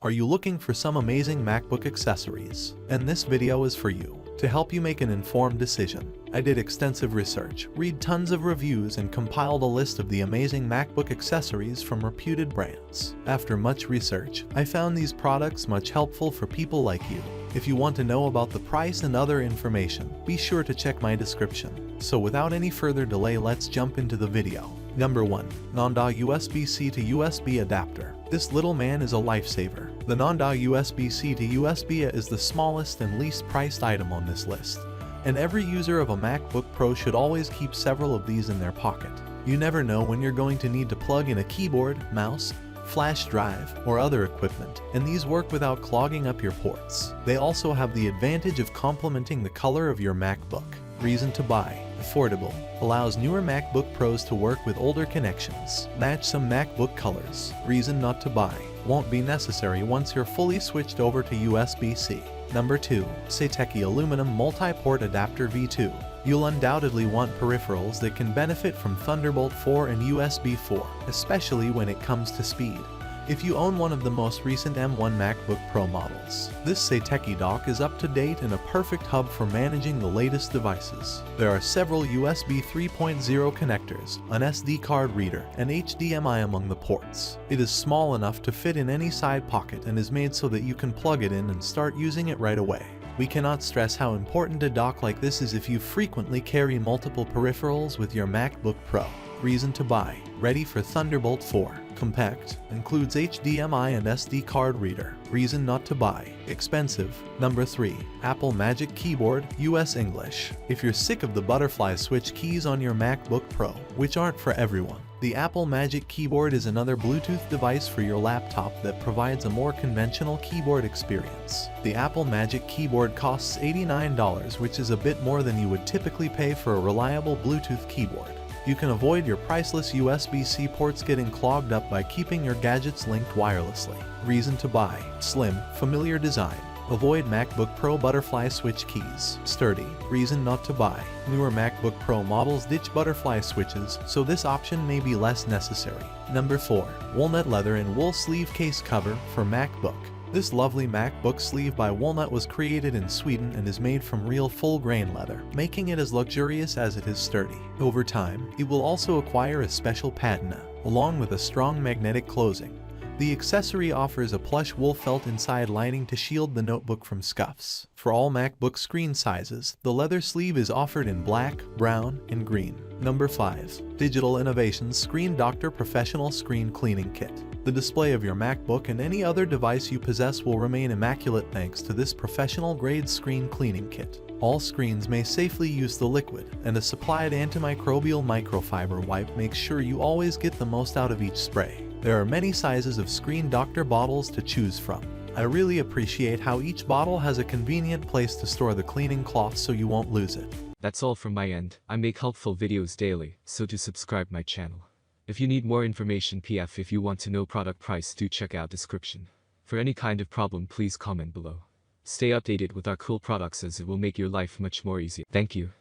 Are you looking for some amazing MacBook accessories? And this video is for you. To help you make an informed decision, I did extensive research, read tons of reviews, and compiled a list of the amazing MacBook accessories from reputed brands. After much research, I found these products much helpful for people like you. If you want to know about the price and other information, be sure to check my description. So without any further delay, let's jump into the video. Number 1. NonDog USBC to USB adapter. This little man is a lifesaver. The NonDog USBC to USB is the smallest and least priced item on this list, and every user of a MacBook Pro should always keep several of these in their pocket. You never know when you're going to need to plug in a keyboard, mouse, flash drive, or other equipment, and these work without clogging up your ports. They also have the advantage of complementing the color of your MacBook. Reason to buy. Affordable. Allows newer MacBook Pros to work with older connections. Match some MacBook colors. Reason not to buy. Won't be necessary once you're fully switched over to USB-C. Number 2. Satechi Aluminum MultiPort Adapter V2. You'll undoubtedly want peripherals that can benefit from Thunderbolt 4 and USB 4, especially when it comes to speed. If you own one of the most recent M1 MacBook Pro models, this Satechi dock is up to date and a perfect hub for managing the latest devices. There are several USB 3.0 connectors, an SD card reader, and HDMI among the ports. It is small enough to fit in any side pocket and is made so that you can plug it in and start using it right away. We cannot stress how important a dock like this is if you frequently carry multiple peripherals with your MacBook Pro. Reason to buy. Ready for Thunderbolt 4. Compact. Includes HDMI and SD card reader. Reason not to buy. Expensive. Number 3. Apple Magic Keyboard, US English. If you're sick of the butterfly switch keys on your MacBook Pro, which aren't for everyone, the Apple Magic Keyboard is another Bluetooth device for your laptop that provides a more conventional keyboard experience. The Apple Magic Keyboard costs $89, which is a bit more than you would typically pay for a reliable Bluetooth keyboard. You can avoid your priceless USB-C ports getting clogged up by keeping your gadgets linked wirelessly. Reason to buy. Slim, familiar design. Avoid MacBook Pro butterfly switch keys. Sturdy. Reason not to buy. Newer MacBook Pro models ditch butterfly switches, so this option may be less necessary. Number 4. Walnut leather and wool sleeve case cover for MacBook. This lovely MacBook sleeve by Woolnut was created in Sweden and is made from real full-grain leather, making it as luxurious as it is sturdy. Over time, it will also acquire a special patina, along with a strong magnetic closing. The accessory offers a plush wool felt inside lining to shield the notebook from scuffs. For all MacBook screen sizes, the leather sleeve is offered in black, brown, and green. Number 5. Digital Innovations Screen Doctor Professional Screen Cleaning Kit. The display of your MacBook and any other device you possess will remain immaculate thanks to this professional-grade screen cleaning kit. All screens may safely use the liquid, and a supplied antimicrobial microfiber wipe makes sure you always get the most out of each spray. There are many sizes of Screen Doctor bottles to choose from. I really appreciate how each bottle has a convenient place to store the cleaning cloth so you won't lose it. That's all from my end. I make helpful videos daily, so do subscribe my channel. If you need more information if you want to know product price, do check out description. For any kind of problem, please comment below. Stay updated with our cool products as it will make your life much more easier. Thank you.